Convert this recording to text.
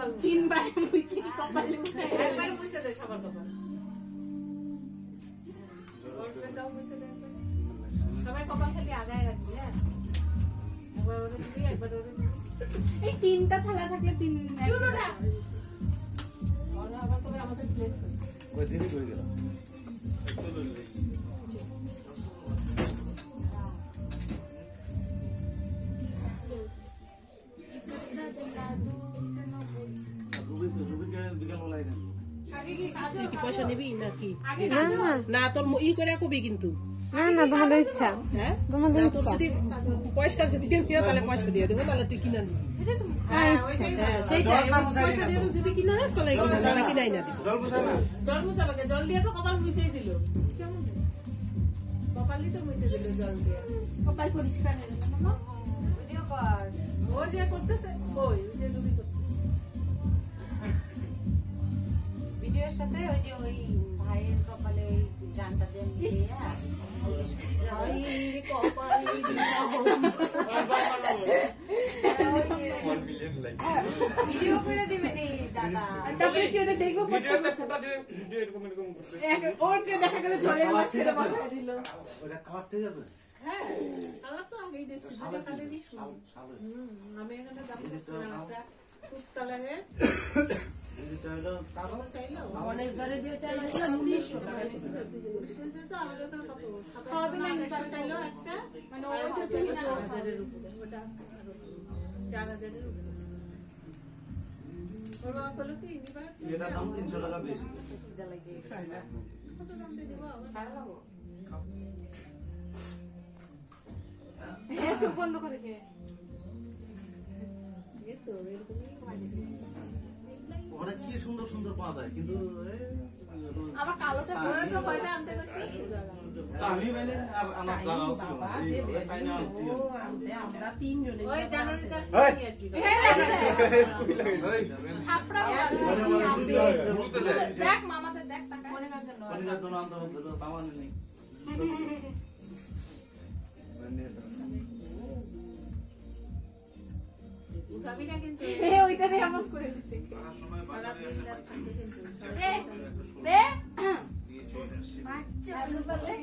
কপাল তিনবার মুছি কপালে উঠে একবার মুছে দে সবার কপাল সবাই কপাল খালি আগায় রাখবি হ্যাঁ একবার ওরে দিবি একবার ওরে দিবি এই তিনটা থালা থাকলে তিন চুলুটা ওরা আবার করে আমাদের প্লেট ওই দিদি কই গেল পয়সা নিবি নাকি না তোর ই করে কবি কিন্তু না তোমাদের ইচ্ছা হ্যাঁ তোমাদের ইচ্ছা যদি পয়সা যদি দিয়ে তাহলে পয়সা দিয়ে দেবো তাহলে তুই কিনা নিবি সেইটাই পয়সা দিয়ে যদি কিনা হয় তাহলে কিনাই না দিবি জল মুছাবে জল দিয়ে তো কপাল মুছেই দিল কেমন কপালই তো মুছে দিল জল দিয়ে কপাল পরিষ্কার হয়ে গেল না ভিডিও কর ও যে করতেছে ওই যে রুবি করতেছে ভিডিওর সাথে ওই যে ওই ভাইয়ের কপালে ওই গানটা দেন ভিডিও করে দিবেন এই দাদা তারপরে কি ওটা দেখবো ভিডিওতে ফটো দিয়ে ভিডিও এরকম করতে ওর কে দেখা গেল জলের মাঝখানে বসায় দিল ওটা কাট ঠিক আছে হ্যাঁ তারা তো আগেই দেখছি দুটো কালেরই শুনি আমি এখানে যাবো একটা ফুড কালারের এটা হলো তারও চাইলো অনেক ধরে যেটা এটা 1900 টাকা নিছে তো আমাদের তো কত 700 চাইলো একটা মানে ওইটা তো 4000 এর উপরে ওটা 4000 এর উপরে ওরা কইলো কি নিবা এটা দাম 300 টাকা বেশি কত দাম দিয়ে দিব আবার লাগো হ্যাঁ চুপ বন্ধ করে কে এই তো এরকমই ভাজি ওটা কি সুন্দর সুন্দর পাওয়া যায় কিন্তু আবার কালোটা করে তো কয়টা আনতে গেছে আমি মানে আর আমার জানা ছিল এই তাই না আনছি আমরা তিনজনে ওই জানুয়ারি কাছে নিয়ে আসবি ছাপড়া দেখ মামাদের দেখ টাকা মনে করার জন্য পরিবার জন্য আনতে হতো পাওয়ানি নেই উঠাবি না কিন্তু ওইটারে এমন করে দিছে দে বাচ্চা